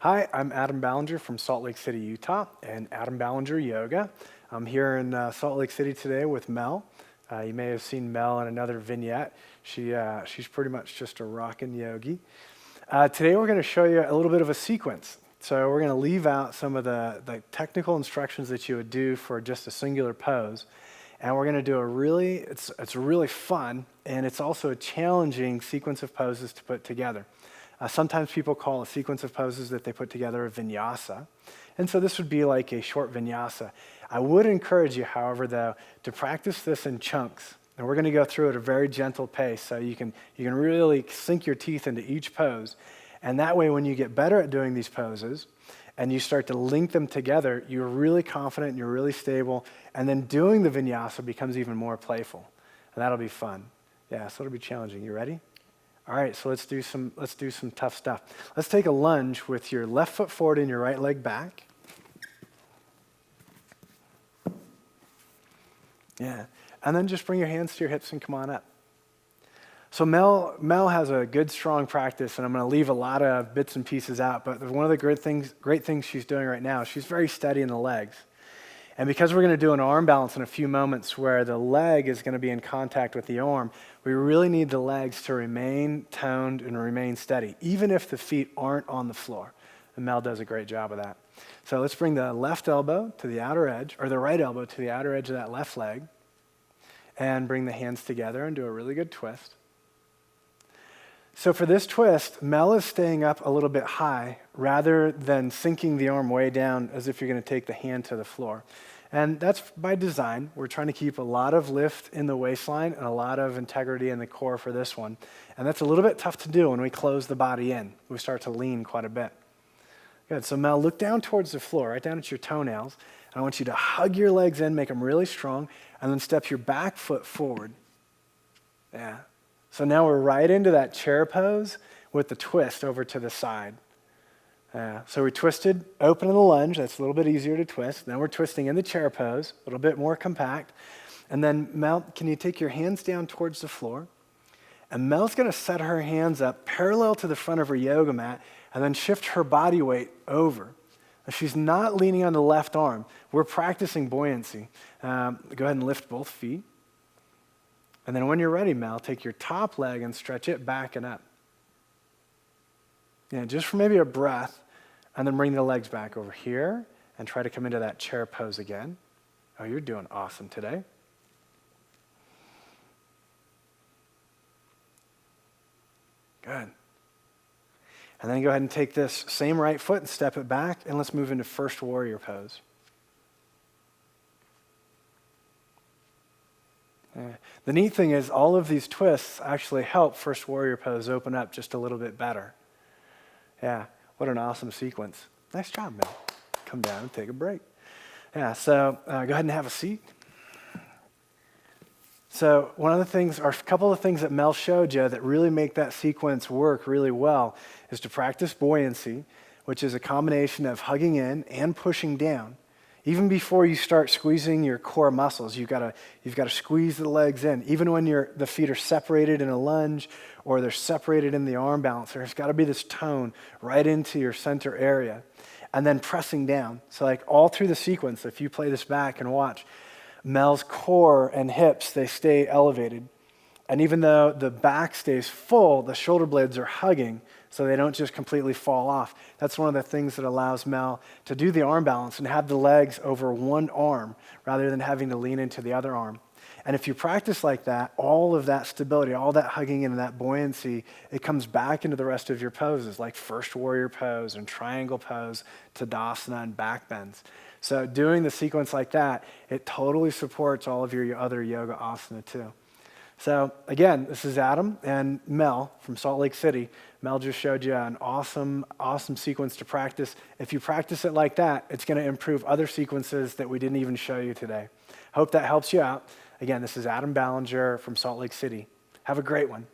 Hi, I'm Adam Ballenger from Salt Lake City, Utah, and Adam Ballenger Yoga. I'm here in Salt Lake City today with Mel. You may have seen Mel in another vignette. She's pretty much just a rockin' yogi. Today we're going to show you a little bit of a sequence. So we're going to leave out some of the technical instructions that you would do for just a singular pose. And we're going to do it's really fun, and it's also a challenging sequence of poses to put together. Sometimes people call a sequence of poses that they put together a vinyasa. And so this would be like a short vinyasa. I would encourage you, however, though, to practice this in chunks. And we're going to go through at a very gentle pace so you can really sink your teeth into each pose. And that way, when you get better at doing these poses and you start to link them together, you're really confident and you're really stable. And then doing the vinyasa becomes even more playful. And that'll be fun. Yeah, so it'll be challenging. You ready? All right, so let's do some tough stuff. Let's take a lunge with your left foot forward and your right leg back. Yeah, and then just bring your hands to your hips and come on up. So Mel has a good, strong practice, and I'm going to leave a lot of bits and pieces out, but one of the great things she's doing right now, she's very steady in the legs. And because we're going to do an arm balance in a few moments where the leg is going to be in contact with the arm, we really need the legs to remain toned and remain steady, even if the feet aren't on the floor. And Mel does a great job of that. So let's bring the left elbow to the outer edge, or the right elbow to the outer edge of that left leg, and bring the hands together and do a really good twist. So for this twist, Mel is staying up a little bit high rather than sinking the arm way down as if you're going to take the hand to the floor. And that's by design. We're trying to keep a lot of lift in the waistline and a lot of integrity in the core for this one. And that's a little bit tough to do when we close the body in. We start to lean quite a bit. Good. So Mel, look down towards the floor, right down at your toenails. And I want you to hug your legs in, make them really strong, and then step your back foot forward. Yeah. So now we're right into that chair pose with the twist over to the side. So we twisted, open in the lunge. That's a little bit easier to twist. Now we're twisting in the chair pose, a little bit more compact. And then Mel, can you take your hands down towards the floor? And Mel's going to set her hands up parallel to the front of her yoga mat and then shift her body weight over. Now, she's not leaning on the left arm. We're practicing buoyancy. Go ahead and lift both feet. And then when you're ready, Mel, take your top leg and stretch it back and up. Yeah, just for maybe a breath, and then bring the legs back over here and try to come into that chair pose again. Oh, you're doing awesome today. Good. And then go ahead and take this same right foot and step it back, and let's move into first warrior pose. The neat thing is all of these twists actually help first warrior pose open up just a little bit better. Yeah, what an awesome sequence. Nice job, Mel. Come down and take a break. Yeah, so go ahead and have a seat. So one of the things, or a couple of things that Mel showed you that really make that sequence work really well is to practice buoyancy, which is a combination of hugging in and pushing down. Even before you start squeezing your core muscles, you've got to squeeze the legs in. Even when the feet are separated in a lunge or they're separated in the arm balance, there's got to be this tone right into your center area. And then pressing down. So like all through the sequence, if you play this back and watch, Mel's core and hips, they stay elevated. And even though the back stays full, the shoulder blades are hugging so they don't just completely fall off. That's one of the things that allows Mel to do the arm balance and have the legs over one arm rather than having to lean into the other arm. And if you practice like that, all of that stability, all that hugging in and that buoyancy, it comes back into the rest of your poses, like first warrior pose and triangle pose, Tadasana and back bends. So doing the sequence like that, it totally supports all of your other yoga asana too. So again, this is Adam and Mel from Salt Lake City. Mel just showed you an awesome sequence to practice. If you practice it like that, it's going to improve other sequences that we didn't even show you today. Hope that helps you out. Again, this is Adam Ballenger from Salt Lake City. Have a great one.